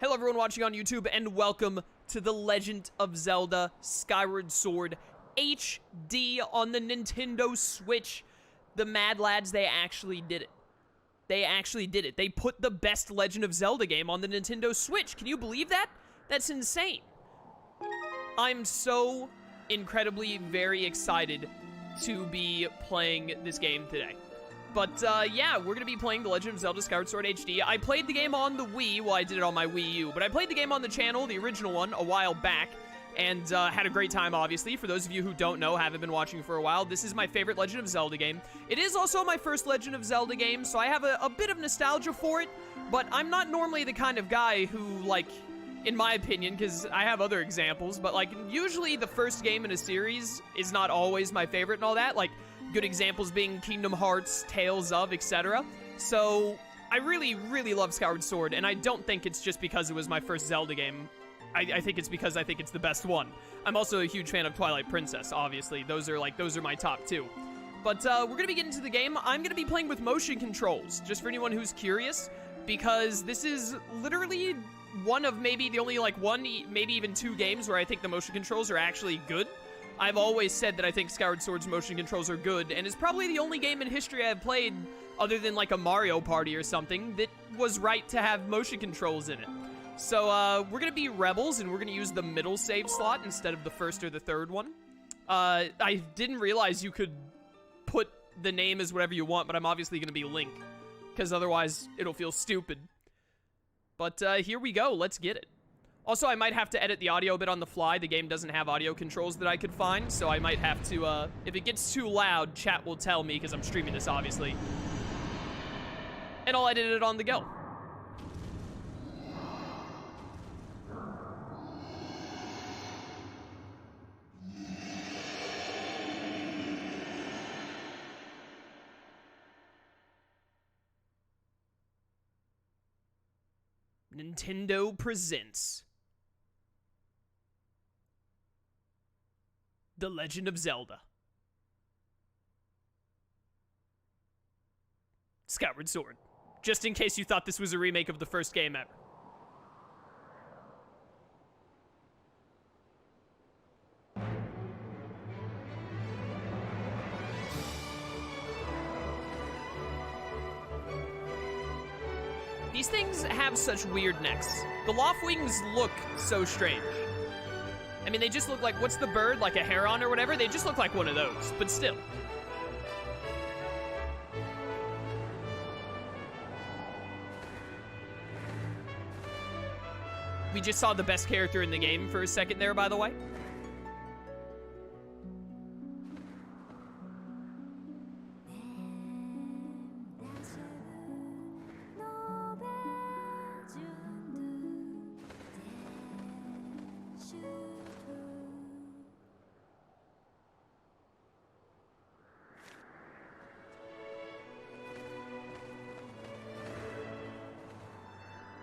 Hello everyone watching on YouTube, and welcome to the Legend of Zelda Skyward Sword HD on the Nintendo Switch. The Mad Lads, they actually did it. They actually did it. They put the best Legend of Zelda game on the Nintendo Switch. Can you believe that? That's insane. I'm so incredibly very excited to be playing this game today. But, yeah, we're gonna be playing The Legend of Zelda Skyward Sword HD. I played the game on the Wii, well, I did it on my Wii U, but I played the game on the channel, the original one, a while back, and, had a great time, obviously. For those of you who don't know, haven't been watching for a while, this is my favorite Legend of Zelda game. It is also my first Legend of Zelda game, so I have a bit of nostalgia for it, but I'm not normally the kind of guy who, like, in my opinion, because I have other examples, but, like, usually the first game in a series is not always my favorite and all that, like, good examples being Kingdom Hearts, Tales of, etc. So, I really, really love Skyward Sword, and I don't think it's just because it was my first Zelda game. I think it's because I think it's the best one. I'm also a huge fan of Twilight Princess, obviously. Those are my top two. But, we're gonna be getting to the game. I'm gonna be playing with motion controls, just for anyone who's curious, because this is literally one of maybe the only, like, one, maybe even two games where I think the motion controls are actually good. I've always said that I think Skyward Sword's motion controls are good, and it's probably the only game in history I've played, other than like a Mario Party or something, that was right to have motion controls in it. So, we're gonna be rebels, and we're gonna use the middle save slot instead of the first or the third one. I didn't realize you could put the name as whatever you want, but I'm obviously gonna be Link, because otherwise it'll feel stupid. But, here we go, let's get it. Also, I might have to edit the audio a bit on the fly. The game doesn't have audio controls that I could find, so I might have to, if it gets too loud, chat will tell me, because I'm streaming this, obviously. And I'll edit it on the go. Nintendo presents The Legend of Zelda Skyward Sword. Just in case you thought this was a remake of the first game ever. These things have such weird necks. The loft wings look so strange. I mean, they just look like, what's the bird? Like a heron or whatever? They just look like one of those, but still. We just saw the best character in the game for a second there, by the way.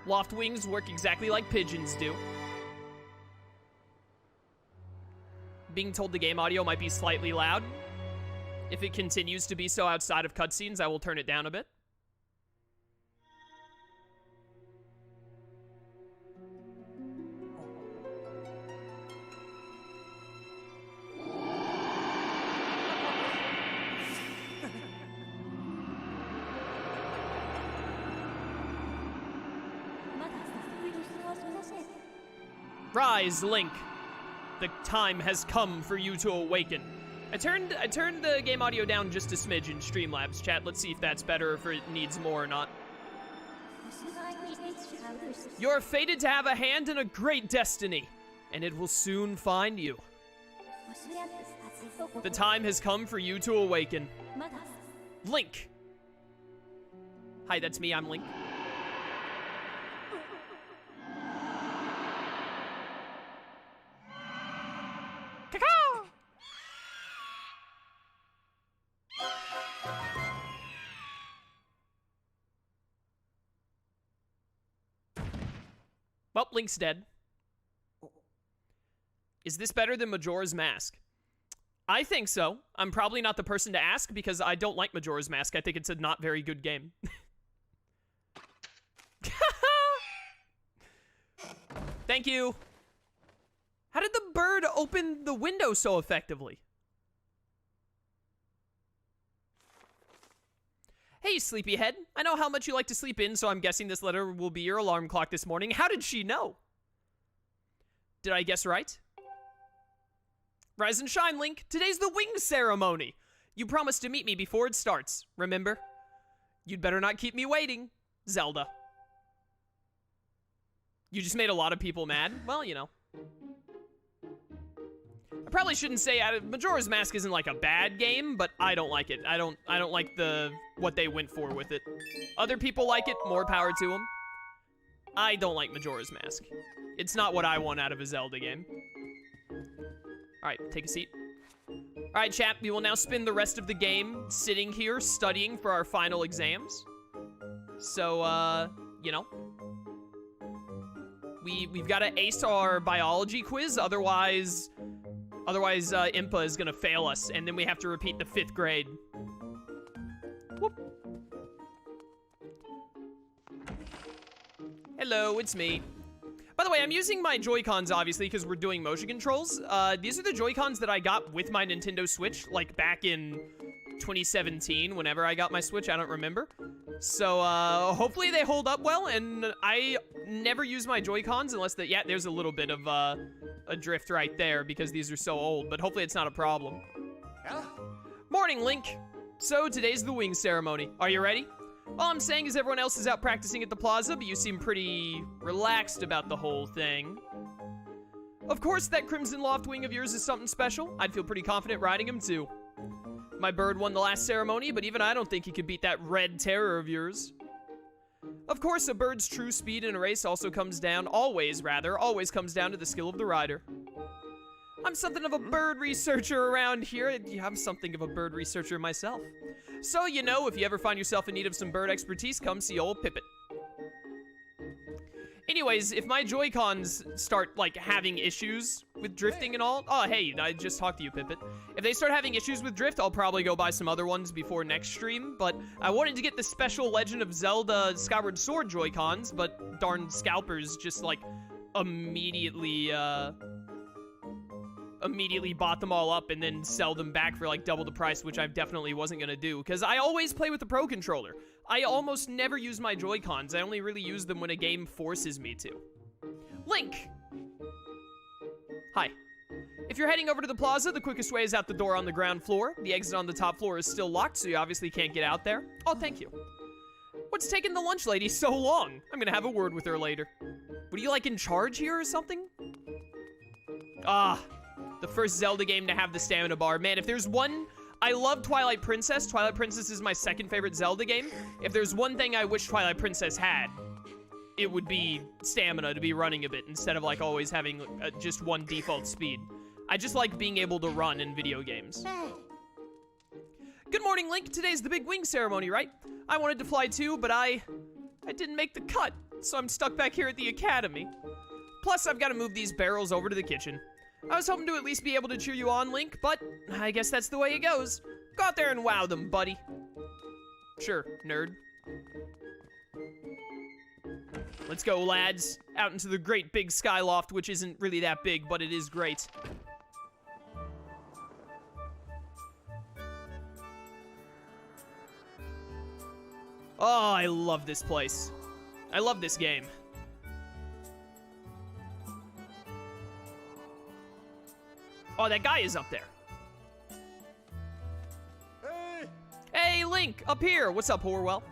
Loft wings work exactly like pigeons do. Being told the game audio might be slightly loud. If it continues to be so outside of cutscenes, I will turn it down a bit. Rise, Link. The time has come for you to awaken. I turned the game audio down just a smidge in Streamlabs chat. Let's see if that's better or if it needs more or not. You're fated to have a hand in a great destiny, and it will soon find you. The time has come for you to awaken. Link. Hi, that's me. I'm Link. Well, Link's dead. Is this better than Majora's Mask? I think so. I'm probably not the person to ask because I don't like Majora's Mask. I think it's a not very good game. Thank you. How did the bird open the window so effectively? Hey, sleepyhead. I know how much you like to sleep in, so I'm guessing this letter will be your alarm clock this morning. How did she know? Did I guess right? Rise and shine, Link. Today's the wing ceremony. You promised to meet me before it starts, remember? You'd better not keep me waiting, Zelda. You just made a lot of people mad? Well, you know. I probably shouldn't say Majora's Mask isn't like a bad game, but I don't like it. I don't like what they went for with it. Other people like it, more power to them. I don't like Majora's Mask. It's not what I want out of a Zelda game. Alright, take a seat. Alright, chat, we will now spend the rest of the game sitting here studying for our final exams. So, you know. We've got to ace our biology quiz, otherwise IMPA is gonna fail us, and then we have to repeat the 5th grade. Whoop. Hello, it's me. By the way, I'm using my Joy-Cons, obviously, because we're doing motion controls. These are the Joy-Cons that I got with my Nintendo Switch, like, back in 2017, whenever I got my Switch, I don't remember. So, hopefully they hold up well, and I never use my Joy-Cons unless yeah, there's a little bit of, a drift right there, because these are so old, but hopefully it's not a problem. Yeah. Morning, Link. So, today's the wing ceremony. Are you ready? All I'm saying is everyone else is out practicing at the plaza, but you seem pretty relaxed about the whole thing. Of course, that Crimson Loft wing of yours is something special. I'd feel pretty confident riding him, too. My bird won the last ceremony, but even I don't think he could beat that red terror of yours. Of course, a bird's true speed in a race also comes down, always comes down to the skill of the rider. I'm something of a bird researcher around here. I'm something of a bird researcher myself. So, you know, if you ever find yourself in need of some bird expertise, come see old Pippet. Anyways, if my Joy-Cons start, like, having issues with drifting and all... Oh, hey, I just talked to you, Pippet. If they start having issues with drift, I'll probably go buy some other ones before next stream, but I wanted to get the special Legend of Zelda Skyward Sword Joy-Cons, but darn scalpers just, like, immediately bought them all up and then sell them back for, like, double the price, which I definitely wasn't gonna do, because I always play with the Pro Controller. I almost never use my Joy-Cons. I only really use them when a game forces me to. Link! Hi. If you're heading over to the plaza, the quickest way is out the door on the ground floor. The exit on the top floor is still locked, so you obviously can't get out there. Oh, thank you. What's taking the lunch lady so long? I'm gonna have a word with her later. What are you, like, in charge here or something? Ah, the first Zelda game to have the stamina bar. Man, if there's one... I love Twilight Princess. Twilight Princess is my second favorite Zelda game. If there's one thing I wish Twilight Princess had, it would be stamina to be running a bit instead of, like, always having just one default speed. I just like being able to run in video games. Good morning, Link. Today's the big wing ceremony, right? I wanted to fly too, but I didn't make the cut, so I'm stuck back here at the academy. Plus, I've got to move these barrels over to the kitchen. I was hoping to at least be able to cheer you on, Link, but I guess that's the way it goes. Go out there and wow them, buddy. Sure, nerd. Let's go, lads. Out into the great big Skyloft, which isn't really that big, but it is great. Oh, I love this place. I love this game. Oh, that guy is up there. Hey! Hey, Link, up here. What's up, Horwell?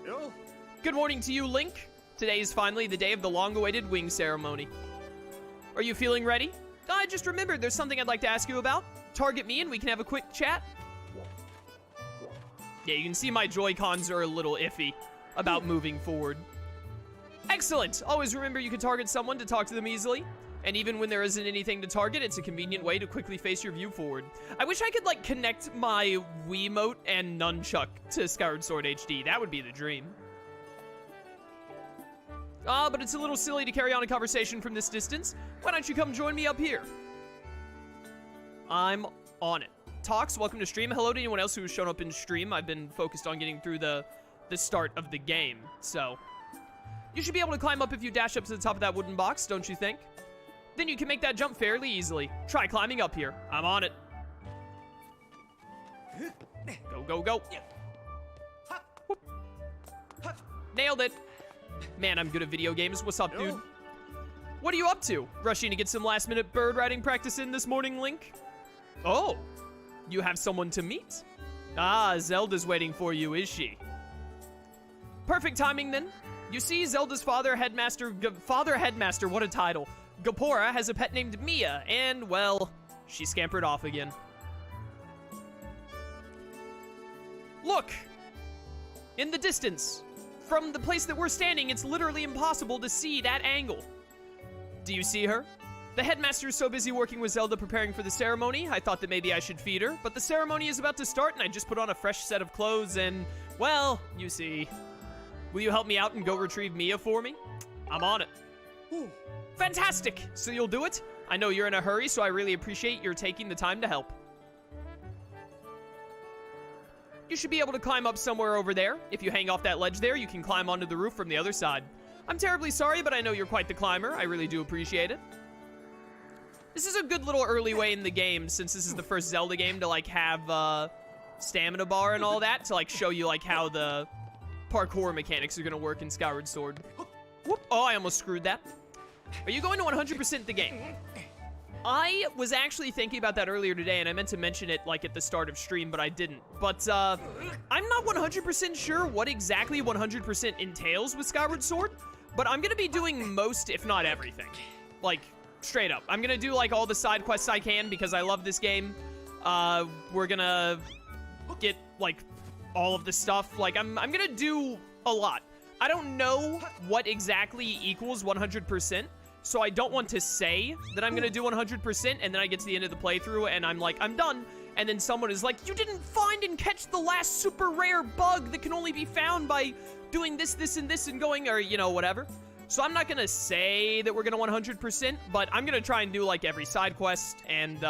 Yo. Good morning to you, Link. Today is finally the day of the long-awaited wing ceremony. Are you feeling ready? I just remembered there's something I'd like to ask you about. Target me and we can have a quick chat. Yeah, you can see my Joy-Cons are a little iffy about moving forward. Excellent. Always remember you can target someone to talk to them easily. And even when there isn't anything to target, it's a convenient way to quickly face your view forward. I wish I could, like, connect my Wiimote and Nunchuck to Skyward Sword HD. That would be the dream. But it's a little silly to carry on a conversation from this distance. Why don't you come join me up here? I'm on it. Talks, welcome to stream. Hello to anyone else who has shown up in stream. I've been focused on getting through the start of the game, so... You should be able to climb up if you dash up to the top of that wooden box, don't you think? Then you can make that jump fairly easily. Try climbing up here. I'm on it. Go, go, go. Whoop. Nailed it. Man, I'm good at video games. What's up, dude? What are you up to? Rushing to get some last-minute bird riding practice in this morning, Link? Oh, you have someone to meet? Ah, Zelda's waiting for you, is she? Perfect timing, then. You see, Zelda's father headmaster, what a title. Gaepora has a pet named Mia, and, well, she scampered off again. Look! In the distance. From the place that we're standing, it's literally impossible to see that angle. Do you see her? The headmaster is so busy working with Zelda preparing for the ceremony, I thought that maybe I should feed her, but the ceremony is about to start and I just put on a fresh set of clothes and, well, you see. Will you help me out and go retrieve Mia for me? I'm on it. Ooh. Fantastic! So you'll do it? I know you're in a hurry, so I really appreciate your taking the time to help. You should be able to climb up somewhere over there. If you hang off that ledge there, you can climb onto the roof from the other side. I'm terribly sorry, but I know you're quite the climber. I really do appreciate it. This is a good little early way in the game, since this is the first Zelda game to, like, have, stamina bar and all that, to, like, show you, like, how the parkour mechanics are gonna work in Skyward Sword. Whoop! Oh, I almost screwed that. Are you going to 100% the game? I was actually thinking about that earlier today, and I meant to mention it, like, at the start of stream, but I didn't. But, I'm not 100% sure what exactly 100% entails with Skyward Sword, but I'm gonna be doing most, if not everything. Like, straight up. I'm gonna do, like, all the side quests I can, because I love this game. We're gonna get, like, all of the stuff. Like, I'm gonna do a lot. I don't know what exactly equals 100%. So I don't want to say that I'm gonna do 100%, and then I get to the end of the playthrough, and I'm like, I'm done. And then someone is like, you didn't find and catch the last super rare bug that can only be found by doing this, this, and this, and going, or, you know, whatever. So I'm not gonna say that we're gonna 100%, but I'm gonna try and do, like, every side quest, and,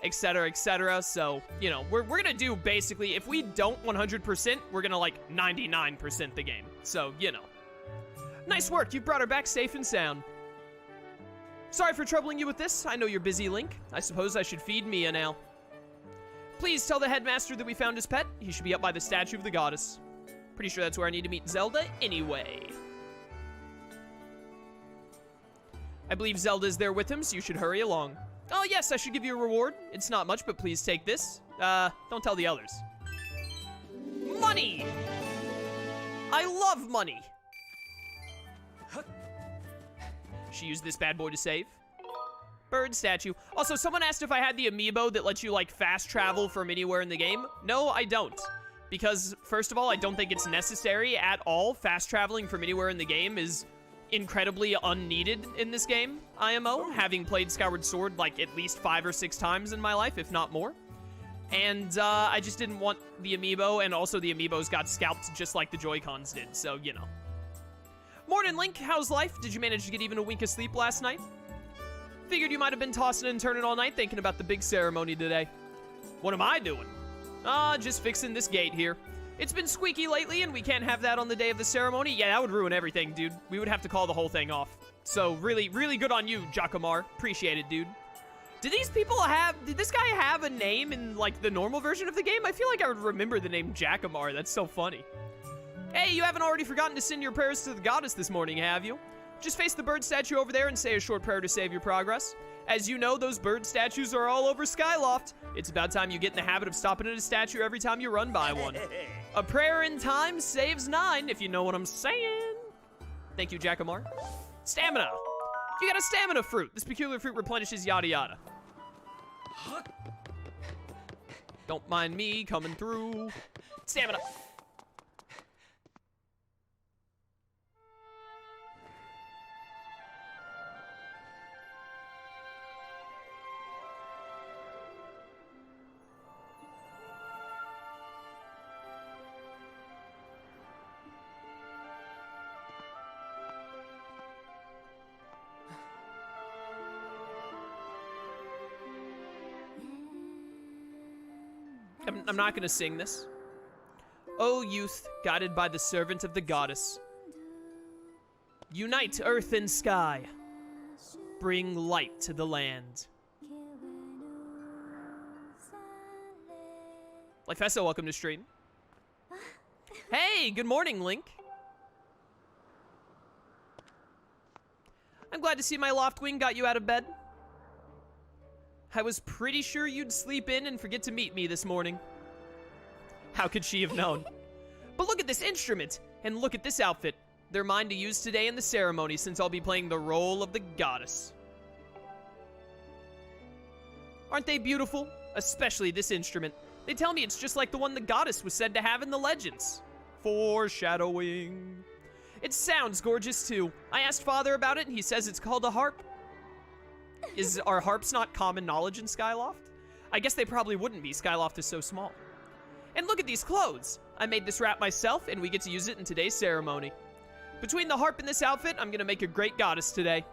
etc., etc. So, you know, we're gonna do, basically, if we don't 100%, we're gonna, like, 99% the game. So, you know. Nice work, you brought her back safe and sound. Sorry for troubling you with this. I know you're busy, Link. I suppose I should feed Mia now. Please tell the headmaster that we found his pet. He should be up by the statue of the goddess. Pretty sure that's where I need to meet Zelda anyway. I believe Zelda is there with him, so you should hurry along. Oh yes, I should give you a reward. It's not much, but please take this. Don't tell the others. Money! I love money! She used this bad boy to save. Bird statue. Also, someone asked if I had the amiibo that lets you, like, fast travel from anywhere in the game. No, I don't. Because, first of all, I don't think it's necessary at all. Fast traveling from anywhere in the game is incredibly unneeded in this game, IMO, having played Skyward Sword, like, at least 5 or 6 times in my life, if not more. And, I just didn't want the amiibo, and also the amiibos got scalped just like the Joy-Cons did, so, you know. Morning, Link. How's life? Did you manage to get even a wink of sleep last night? Figured you might have been tossing and turning all night thinking about the big ceremony today. What am I doing? Just fixing this gate here. It's been squeaky lately, and we can't have that on the day of the ceremony. Yeah, that would ruin everything, dude. We would have to call the whole thing off. So, really, really good on you, Jacomar. Appreciate it, dude. Did this guy have a name in, like, the normal version of the game? I feel like I would remember the name Jacomar. That's so funny. Hey, you haven't already forgotten to send your prayers to the goddess this morning, have you? Just face the bird statue over there and say a short prayer to save your progress. As you know, those bird statues are all over Skyloft. It's about time you get in the habit of stopping at a statue every time you run by one. A prayer in time saves 9, if you know what I'm saying. Thank you, Jacomar. Stamina. You got a stamina fruit. This peculiar fruit replenishes yada yada. Don't mind me coming through. Stamina. I'm not gonna sing this. O youth, guided by the servant of the goddess. Unite earth and sky. Bring light to the land. Lifesso, welcome to stream. Hey, good morning, Link. I'm glad to see my Loftwing got you out of bed. I was pretty sure you'd sleep in and forget to meet me this morning. How could she have known? But look at this instrument, and look at this outfit. They're mine to use today in the ceremony, since I'll be playing the role of the goddess. Aren't they beautiful? Especially this instrument. They tell me it's just like the one the goddess was said to have in the legends. Foreshadowing. It sounds gorgeous too. I asked Father about it and he says it's called a harp. Are harps not common knowledge in Skyloft? I guess they probably wouldn't be. Skyloft is so small. And look at these clothes. I made this wrap myself and we get to use it in today's ceremony. Between the harp and this outfit, I'm gonna make a great goddess today.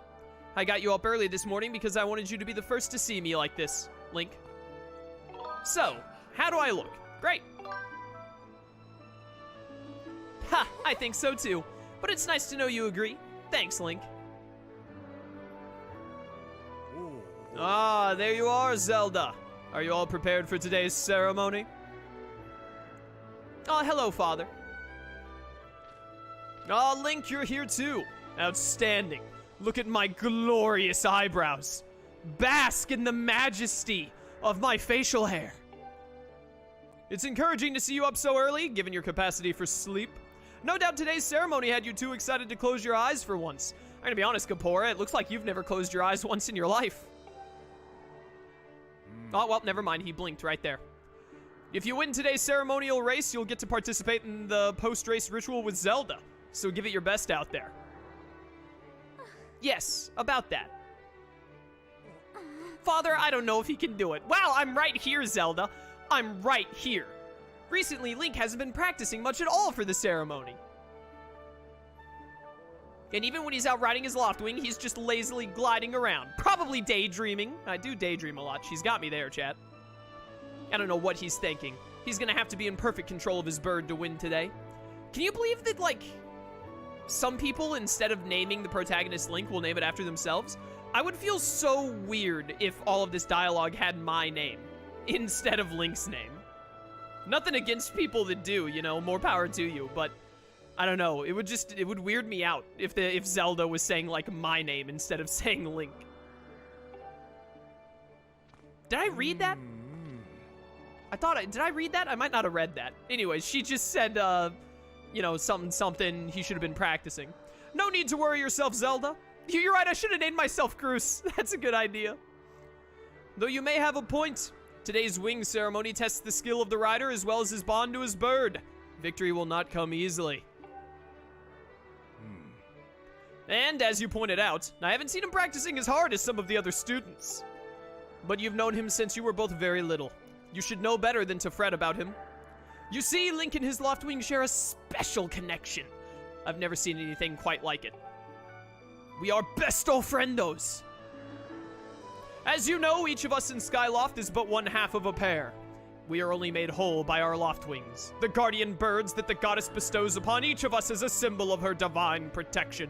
I got you up early this morning because I wanted you to be the first to see me like this, Link. So, how do I look? Great. Ha, I think so too. But it's nice to know you agree. Thanks, Link. Ah, there you are, Zelda. Are you all prepared for today's ceremony? Oh, hello, Father. Oh, Link, you're here too. Outstanding. Look at my glorious eyebrows. Bask in the majesty of my facial hair. It's encouraging to see you up so early, given your capacity for sleep. No doubt today's ceremony had you too excited to close your eyes for once. I'm gonna be honest, Gaepora, it looks like you've never closed your eyes once in your life. Oh, well, never mind. He blinked right there. If you win today's ceremonial race, you'll get to participate in the post-race ritual with Zelda. So give it your best out there. Yes, about that. Father, I don't know if he can do it. Wow, I'm right here, Zelda. I'm right here. Recently, Link hasn't been practicing much at all for the ceremony. And even when he's out riding his Loftwing, he's just lazily gliding around. Probably daydreaming. I do daydream a lot. She's got me there, chat. I don't know what he's thinking. He's gonna have to be in perfect control of his bird to win today. Can you believe that, like, some people, instead of naming the protagonist Link, will name it after themselves? I would feel so weird if all of this dialogue had my name instead of Link's name. Nothing against people that do, you know, more power to you, but I don't know, it would weird me out if Zelda was saying, like, my name instead of saying Link. Did I read that? Did I read that? I might not have read that. Anyways, she just said, you know, something he should have been practicing. No need to worry yourself, Zelda. You're right, I should have named myself Groose. That's a good idea. Though you may have a point. Today's wing ceremony tests the skill of the rider as well as his bond to his bird. Victory will not come easily. And as you pointed out, I haven't seen him practicing as hard as some of the other students. But you've known him since you were both very little. You should know better than to fret about him. You see, Link and his Loftwing share a special connection. I've never seen anything quite like it. We are besto friendos. As you know, each of us in Skyloft is but one half of a pair. We are only made whole by our Loftwings, the guardian birds that the goddess bestows upon each of us as a symbol of her divine protection.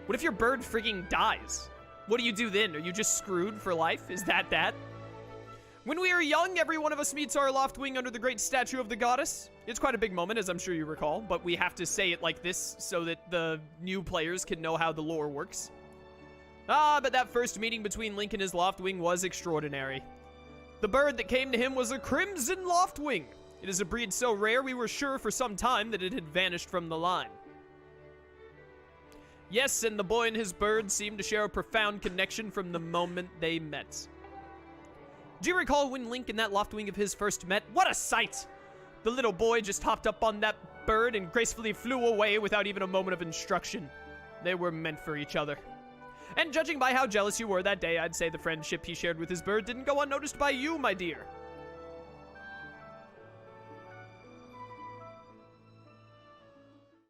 What if your bird frigging dies? What do you do then? Are you just screwed for life? Is that? When we are young, every one of us meets our Loftwing under the great statue of the goddess. It's quite a big moment, as I'm sure you recall, but we have to say it like this so that the new players can know how the lore works. Ah, but that first meeting between Link and his Loftwing was extraordinary. The bird that came to him was a crimson Loftwing. It is a breed so rare we were sure for some time that it had vanished from the line. Yes, and the boy and his bird seemed to share a profound connection from the moment they met. Do you recall when Link and that Loftwing of his first met? What a sight! The little boy just hopped up on that bird and gracefully flew away without even a moment of instruction. They were meant for each other. And judging by how jealous you were that day, I'd say the friendship he shared with his bird didn't go unnoticed by you, my dear.